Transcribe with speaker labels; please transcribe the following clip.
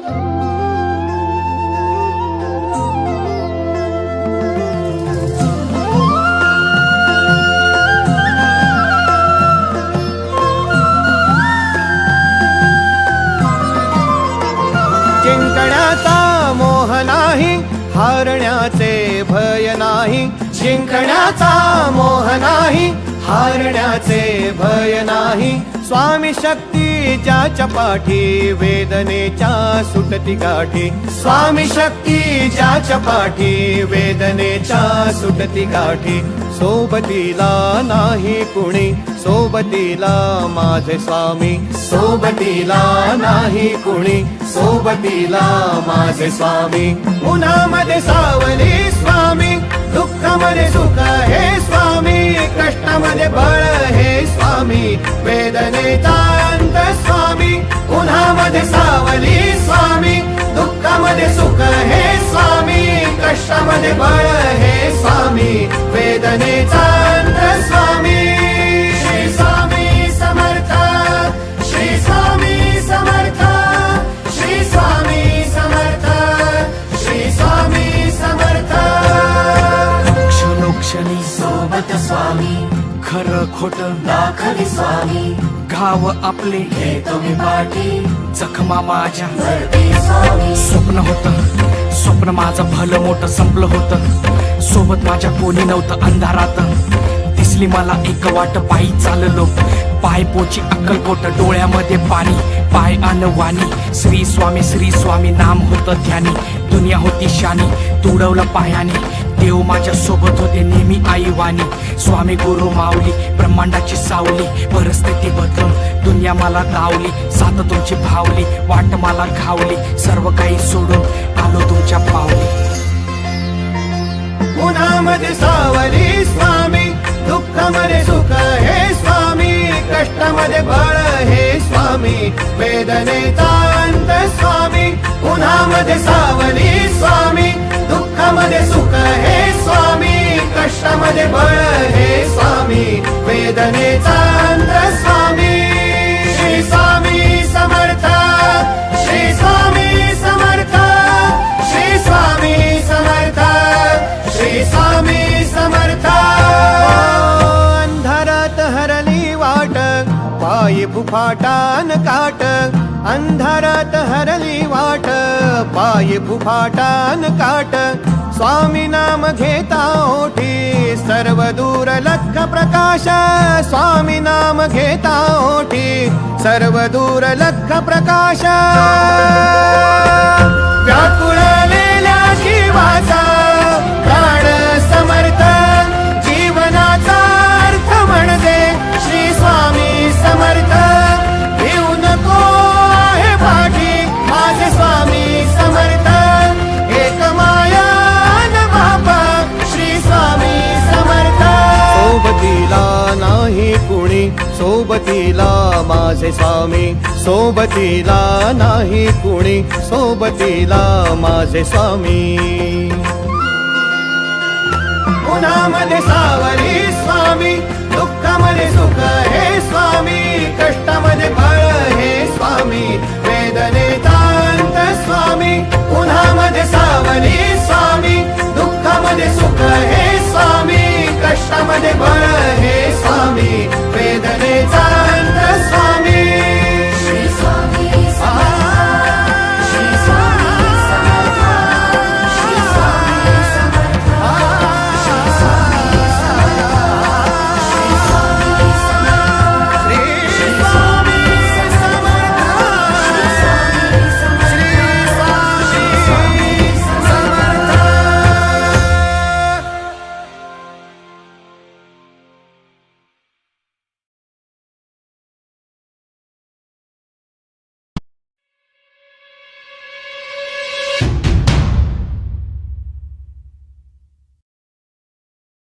Speaker 1: जिंकण्याचा मोह नाही, हारण्याचे भय नाही. जिंकण्याचा मोह नाही, हारण्याचे भय नाही. स्वामी शक्ती ज्याच्या पाठी, वेदनेच्या सुटती गाठी. स्वामी शक्ती ज्याच्या पाठी, वेदनेच्या सुटती गाठी. सोबतीला नाही कुणी, सोबतीला माझे स्वामी. सोबतीला नाही कुणी, सोबतीला माझे स्वामी. उन्हामध्ये सावली स्वामी, दुःखामध्ये सुख हे स्वामी. कष्टामध्ये बळ हे स्वामी, वेदनेचा अंत स्वामी. उन्हामध्ये सावली स्वामी, दुःखामध्ये सुख हे स्वामी. कष्टामध्ये बळ हे स्वामी, वेदनेचा अंत स्वामी. श्री स्वामी समर्थ, श्री स्वामी समर्थ, श्री स्वामी समर्थ, श्री स्वामी समर्थ.
Speaker 2: क्षणोक्षणी सोबत स्वामी, खरं खोट दाखवी स्वामी. गाव आपले हे तुम्ही पाठी, जखमा माझ्या स्वामी. स्वप्न होतं, स्वप्न माझं भलं मोठं संपलं होतं. सोबत माझ्या कोणी नव्हतं अंधारात. दिसली मला एक वाट, पायी चाललो पाय पोची अक्कलकोट. डोळ्यामध्ये पाणी, पाय अनवाणी. श्री स्वामी नाम होतं ध्यानी. दुनिया होती शानी, तुडवलं पायाने. देव माझ्या सोबत होते नेहमी आईवानी. स्वामी गुरु माऊली, ब्रह्मांडाची सावली. परिस्थिती बदलून दुनिया मला धावली. साथ तुमची भावली, वाट मला घावली. सर्व काही सोडून आलो तुमच्या पावली.
Speaker 1: उन्हामध्ये सावली स्वामी, दुःखामध्ये सुख हे स्वामी. कष्टामध्ये बळ हे स्वामी, वेदनेचा अंत स्वामी. उन्हामध्ये सावली स्वामी, दुःखामध्ये सुख हे स्वामी. कष्टामध्ये बळ हे स्वामी, वेदनेचा अंत स्वामी. श्री स्वामी समर्थ, श्री स्वामी समर्थ, श्री स्वामी समर्थ, श्री स्वामी समर्थ. अंधारात हरली वाट, पायी फुफाटान काट. अंधारात हरली वाट, पायी फुफाटान काट. स्वामी नाम घेता ओठी, सर्व दूर लख प्रकाश. स्वामी नाम घेता ओठी, सर्व दूर लख प्रकाश. व्याकुळलेल्या जीवाचा प्राण समर्थ, जीवनाचा अर्थ म्हणजे श्री स्वामी समर्थ. भिऊ नको आहे पाठी, माझे स्वामी समर्थ. एक माया न बापा, श्री स्वामी समर्थ. सोबतीला नाही कुणी, सोबतीला माझे स्वामी. सोबतीला नाही कुणी, सोबतीला माझे स्वामी. उन्हामध्ये सावली स्वामी, दुःखामध्ये सुख हे स्वामी. कष्टामध्ये बळ हे स्वामी.